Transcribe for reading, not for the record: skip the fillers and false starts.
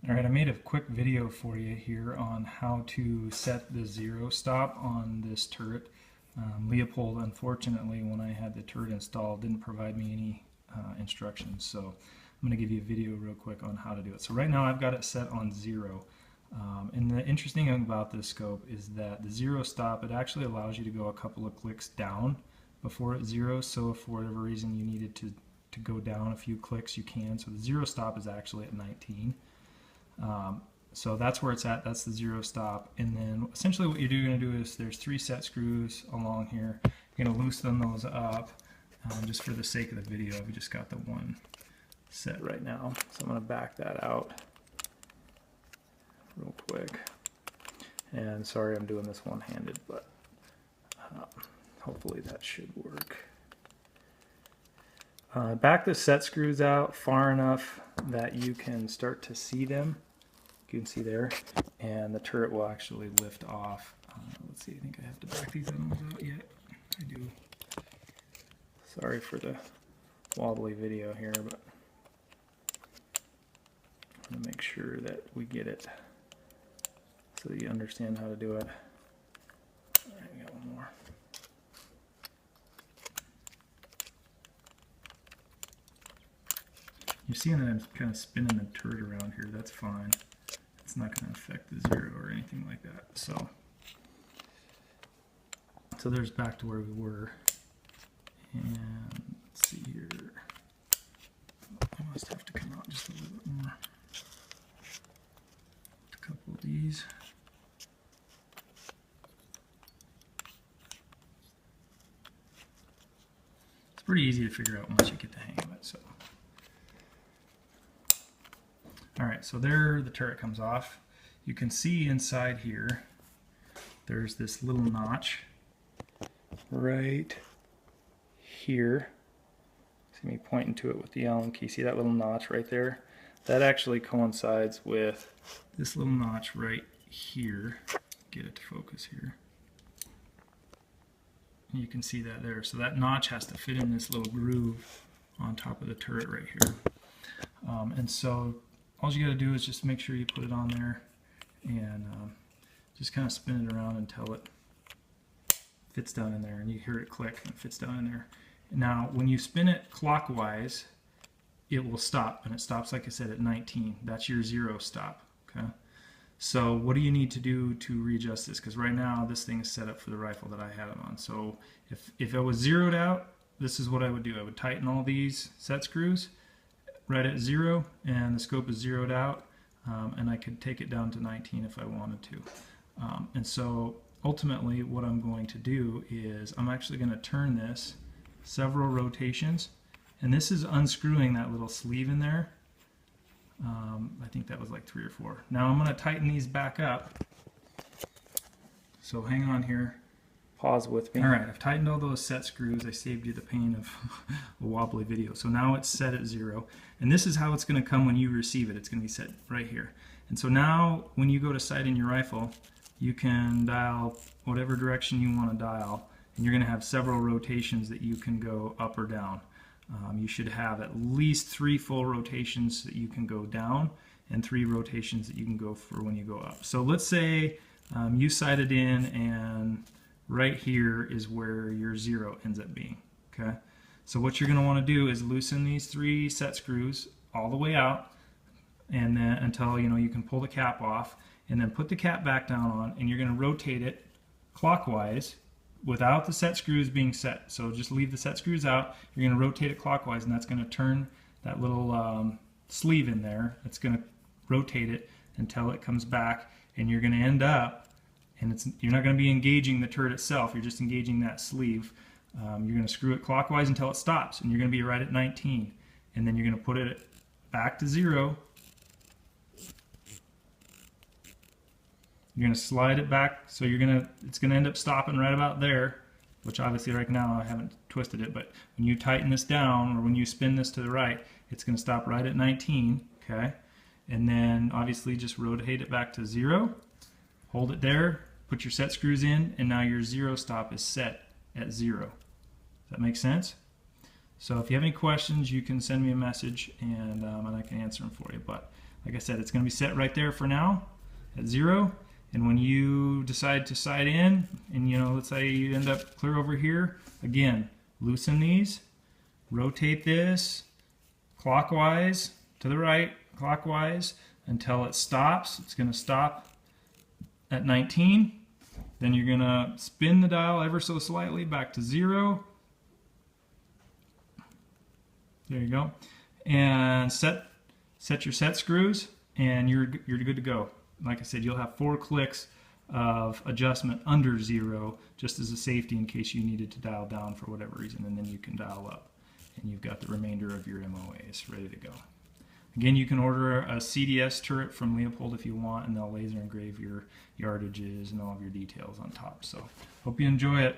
Alright, I made a quick video for you here on how to set the zero stop on this turret. Leupold, unfortunately, when I had the turret installed, didn't provide me any instructions, so I'm going to give you a video real quick on how to do it. So right now I've got it set on 0. And the interesting thing about this scope is that the zero stop, it actually allows you to go a couple of clicks down before it zeroes, so if for whatever reason you needed to go down a few clicks, you can. So the zero stop is actually at 19. So that's where it's at. That's the zero stop. And then essentially what you're going to do is there's 3 set screws along here. You're going to loosen those up just for the sake of the video. We just got the one set right now. So I'm going to back that out real quick. And sorry I'm doing this one-handed, but hopefully that should work. Back the set screws out far enough that you can start to see them. You can see there, and the turret will actually lift off. Let's see, I think I have to back these animals out yet. I do. Sorry for the wobbly video here, but I'm going to make sure that we get it so that you understand how to do it. All right, we got one more. You're seeing that I'm kind of spinning the turret around here. That's fine. It's not going to affect the zero or anything like that. So there's back to where we were. And let's see here. I must have to come out just a little bit more. A couple of these. It's pretty easy to figure out once you get the hang of it. So. Alright, so there the turret comes off. You can see inside here there's this little notch right here. See me pointing to it with the Allen key. See that little notch right there? That actually coincides with this little notch right here. Get it to focus here. And you can see that there. So that notch has to fit in this little groove on top of the turret right here. And so all you got to do is just make sure you put it on there and just kind of spin it around until it fits down in there, and you hear it click and it fits down in there. Now when you spin it clockwise, it will stop, and it stops, like I said, at 19. That's your zero stop. Okay. So what do you need to do to readjust this? Because right now this thing is set up for the rifle that I had it on. So if it was zeroed out, this is what I would do. I would tighten all these set screws right at 0, and the scope is zeroed out, and I could take it down to 19 if I wanted to. And so ultimately what I'm going to do is I'm actually going to turn this several rotations, and this is unscrewing that little sleeve in there. I think that was like 3 or 4. Now I'm going to tighten these back up, so hang on here. Pause with me. Alright, I've tightened all those set screws. I saved you the pain of a wobbly video. So now it's set at 0. And this is how it's going to come when you receive it. It's going to be set right here. And so now when you go to sight in your rifle, you can dial whatever direction you want to dial. And you're going to have several rotations that you can go up or down. You should have at least 3 full rotations that you can go down, and 3 rotations that you can go for when you go up. So let's say you sighted in, and right here is where your 0 ends up being. Okay, so what you're going to want to do is loosen these 3 set screws all the way out, and then until you can pull the cap off, and then put the cap back down on, and you're going to rotate it clockwise without the set screws being set. So just leave the set screws out. You're going to rotate it clockwise, and that's going to turn that little sleeve in there. It's going to rotate it until it comes back, and you're going to end up, and you're not going to be engaging the turret itself, you're just engaging that sleeve. You're going to screw it clockwise until it stops, and you're going to be right at 19. And then you're going to put it back to 0. You're going to slide it back, so it's going to end up stopping right about there, which obviously right now I haven't twisted it, but when you tighten this down, or when you spin this to the right, it's going to stop right at 19. Okay, and then obviously just rotate it back to 0, hold it there, put your set screws in, and now your 0 stop is set at 0. Does that make sense? So if you have any questions, you can send me a message, and I can answer them for you. But like I said, it's going to be set right there for now at 0. And when you decide to side in, and let's say you end up clear over here, again, loosen these, rotate this clockwise to the right, clockwise, until it stops. It's going to stop at 19. Then you're going to spin the dial ever so slightly back to 0. There you go. And set your set screws, and you're good to go. Like I said, you'll have 4 clicks of adjustment under 0, just as a safety in case you needed to dial down for whatever reason, and then you can dial up. And you've got the remainder of your MOAs ready to go. Again, you can order a CDS turret from Leupold if you want, and they'll laser engrave your yardages and all of your details on top. So, hope you enjoy it.